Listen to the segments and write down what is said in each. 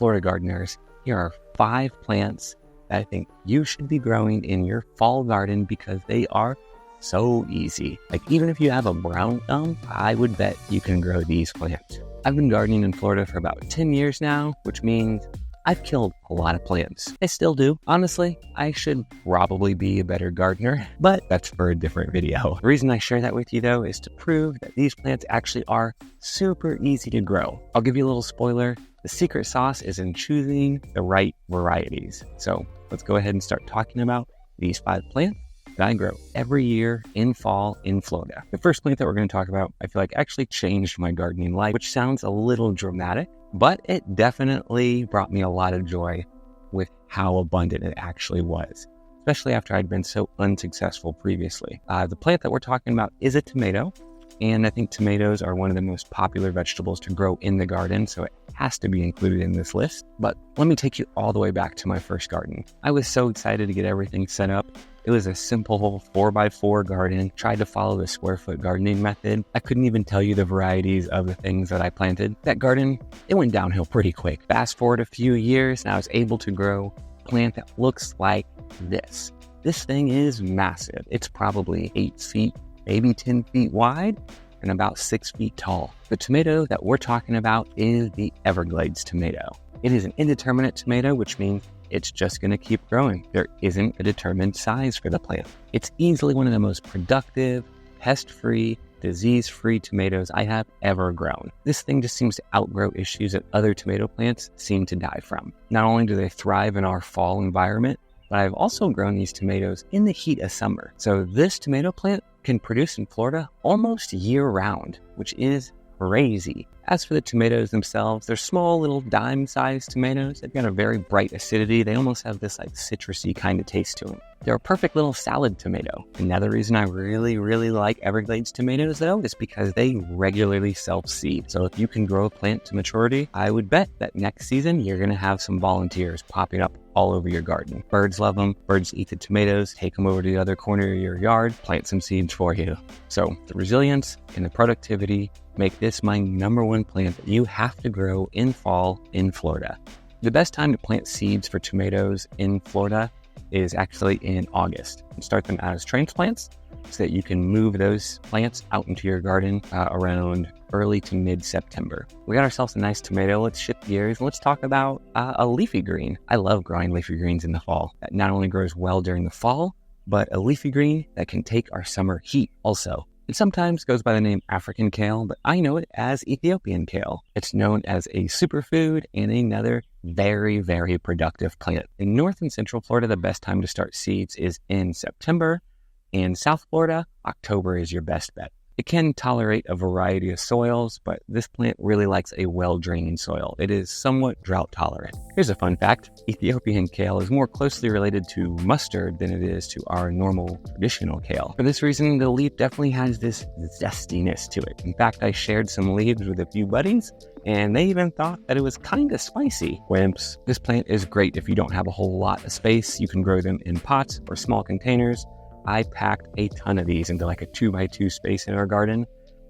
Florida gardeners, here are 5 plants that I think you should be growing in your fall garden because they are so easy. Like, even if you have a brown thumb, I would bet you can grow these plants. I've been gardening in Florida for about 10 years now, which means I've killed a lot of plants. I still do. Honestly, I should probably be a better gardener, but that's for a different video. The reason I share that with you, though, is to prove that these plants actually are super easy to grow. I'll give you a little spoiler. The secret sauce is in choosing the right varieties. So let's go ahead and start talking about these 5 plants that I grow every year in fall in Florida. The first plant that we're going to talk about, I feel like actually changed my gardening life, which sounds a little dramatic, but it definitely brought me a lot of joy with how abundant it actually was, especially after I'd been so unsuccessful previously. The plant that we're talking about is a tomato, and I think tomatoes are one of the most popular vegetables to grow in the garden, so it has to be included in this list. But let me take you all the way back to my first garden. I was so excited to get everything set up. It was a simple 4x4 garden, tried to follow the square foot gardening method. I couldn't even tell you the varieties of the things that I planted. That garden, it went downhill pretty quick. Fast forward a few years, and I was able to grow a plant that looks like this. This thing is massive. It's probably 8 feet, maybe 10 feet wide, and about 6 feet tall. The tomato that we're talking about is the Everglades tomato. It is an indeterminate tomato, which means it's just going to keep growing. There isn't a determined size for the plant. It's easily one of the most productive, pest-free, disease-free tomatoes I have ever grown. This thing just seems to outgrow issues that other tomato plants seem to die from. Not only do they thrive in our fall environment, but I've also grown these tomatoes in the heat of summer. So this tomato plant can produce in Florida almost year-round, which is crazy. As for the tomatoes themselves, they're small little dime-sized tomatoes. They've got a very bright acidity. They almost have this like citrusy kind of taste to them. They're a perfect little salad tomato. Another reason I really like Everglades tomatoes, though, is because they regularly self-seed. So if you can grow a plant to maturity, I would bet that next season you're going to have some volunteers popping up all over your garden. Birds love them. Birds eat the tomatoes, take them over to the other corner of your yard, plant some seeds for you. So the resilience and the productivity make this my #1 plant that you have to grow in fall in Florida. The best time to plant seeds for tomatoes in Florida is actually in August. And start them out as transplants so that you can move those plants out into your garden around early to mid-September. We got ourselves a nice tomato. Let's shift gears and let's talk about a leafy green. I love growing leafy greens in the fall. That not only grows well during the fall, but a leafy green that can take our summer heat also. It sometimes goes by the name African kale, but I know it as Ethiopian kale. It's known as a superfood and another very productive plant. In North and Central Florida, the best time to start seeds is in September. In South Florida, October is your best bet. It can tolerate a variety of soils, but this plant really likes a well-draining soil. It is somewhat drought tolerant. Here's a fun fact. Ethiopian kale is more closely related to mustard than it is to our normal traditional kale. For this reason, the leaf definitely has this zestiness to it. In fact, I shared some leaves with a few buddies, and they even thought that it was kind of spicy. Wimps. This plant is great if you don't have a whole lot of space. You can grow them in pots or small containers. I packed a ton of these into like a 2x2 space in our garden.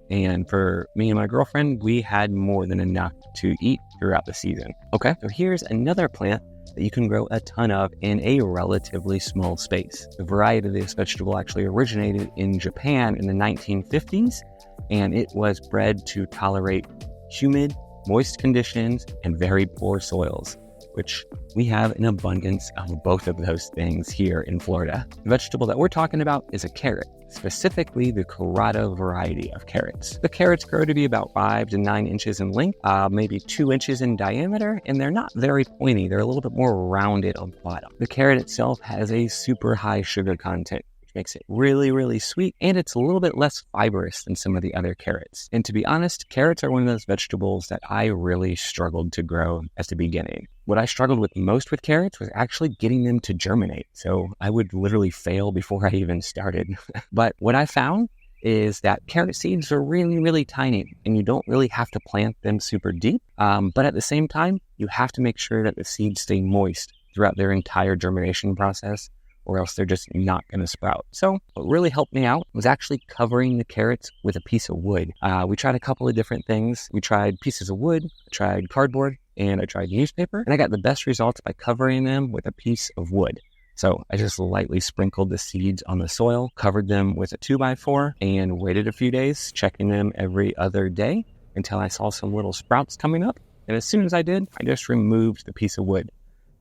And for me and my girlfriend, we had more than enough to eat throughout the season. Okay, so here's another plant that you can grow a ton of in a relatively small space. The variety of this vegetable actually originated in Japan in the 1950s, and it was bred to tolerate humid, moist conditions and very poor soils, which we have an abundance of both of those things here in Florida. The vegetable that we're talking about is a carrot, specifically the Corrado variety of carrots. The carrots grow to be about 5 to 9 inches in length, maybe 2 inches in diameter, and they're not very pointy. They're a little bit more rounded on the bottom. The carrot itself has a super high sugar content, makes it really sweet, and it's a little bit less fibrous than some of the other carrots. And to be honest, carrots are one of those vegetables that I really struggled to grow at the beginning. What I struggled with most with carrots was actually getting them to germinate. So I would literally fail before I even started. But what I found is that carrot seeds are really tiny, and you don't really have to plant them super deep. But at the same time, you have to make sure that the seeds stay moist throughout their entire germination process, or else they're just not going to sprout. So what really helped me out was actually covering the carrots with a piece of wood. We tried a couple of different things. We tried pieces of wood, tried cardboard, and I tried newspaper, and I got the best results by covering them with a piece of wood. So I just lightly sprinkled the seeds on the soil, covered them with a 2x4, and waited a few days, checking them every other day until I saw some little sprouts coming up. And as soon as I did, I just removed the piece of wood.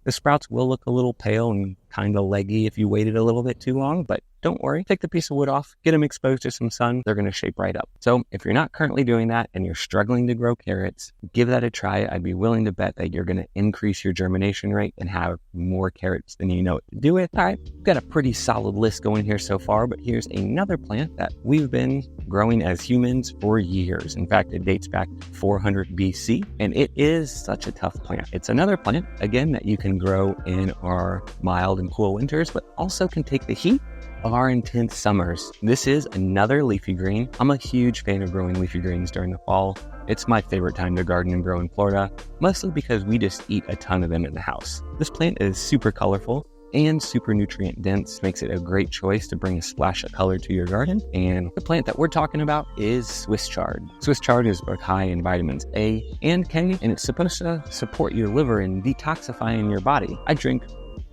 The sprouts will look a little pale and kind of leggy if you waited a little bit too long, but don't worry. Take the piece of wood off, get them exposed to some sun. They're going to shape right up. So if you're not currently doing that and you're struggling to grow carrots, give that a try. I'd be willing to bet that you're going to increase your germination rate and have more carrots than you know what to do with. All right, we've got a pretty solid list going here so far, but here's another plant that we've been growing as humans for years. In fact, it dates back to 400 BC, and it is such a tough plant. It's another plant, again, that you can grow in our mild and cool winters, but also can take the heat of our intense summers. This is another leafy green. I'm a huge fan of growing leafy greens during the fall. It's my favorite time to garden and grow in Florida, mostly because we just eat a ton of them in the house. This plant is super colorful and super nutrient dense, makes it a great choice to bring a splash of color to your garden. And the plant that we're talking about is Swiss chard. Swiss chard is high in vitamins A and K, and it's supposed to support your liver and detoxifying your body. I drink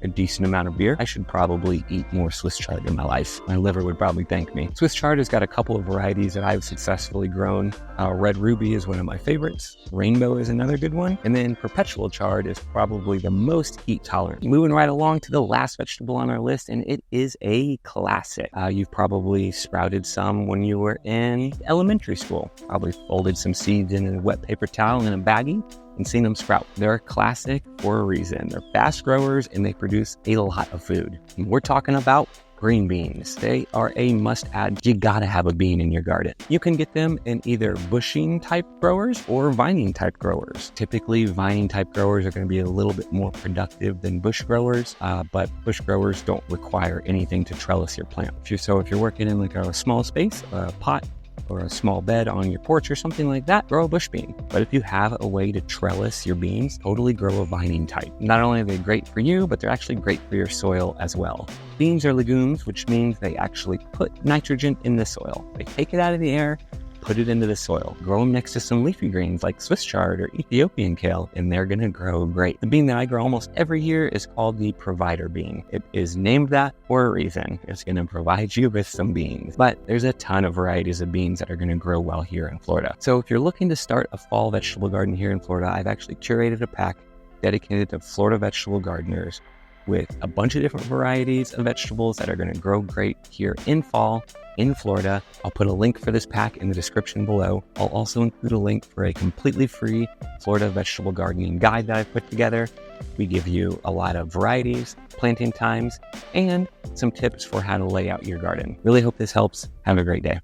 a decent amount of beer. I should probably eat more Swiss chard in my life. My liver would probably thank me. Swiss chard has got a couple of varieties that I've successfully grown. Red Ruby is one of my favorites. Rainbow is another good one. And then perpetual chard is probably the most heat tolerant. Moving right along to the last vegetable on our list, and it is a classic. You've probably sprouted some when you were in elementary school. Probably folded some seeds in a wet paper towel in a baggie and seen them sprout. They're a classic for a reason. They're fast growers and they produce a lot of food. And we're talking about green beans. They are a must-add. You gotta have a bean in your garden. You can get them in either bushing type growers or vining type growers. Typically, vining type growers are gonna be a little bit more productive than bush growers, but bush growers don't require anything to trellis your plant. If you're working in like a small space, a pot, or a small bed on your porch or something like that, grow a bush bean. But if you have a way to trellis your beans, totally grow a vining type. Not only are they great for you, but they're actually great for your soil as well. Beans are legumes, which means they actually put nitrogen in the soil. They take it out of the air, put it into the soil. Grow them next to some leafy greens like Swiss chard or Ethiopian kale, and they're going to grow great. The bean that I grow almost every year is called the provider bean. It is named that for a reason. It's going to provide you with some beans. But there's a ton of varieties of beans that are going to grow well here in Florida. So if you're looking to start a fall vegetable garden here in Florida, I've actually curated a pack dedicated to Florida vegetable gardeners with a bunch of different varieties of vegetables that are going to grow great here in fall in Florida. I'll put a link for this pack in the description below. I'll also include a link for a completely free Florida vegetable gardening guide that I've put together. We give you a lot of varieties, planting times, and some tips for how to lay out your garden. Really hope this helps. Have a great day.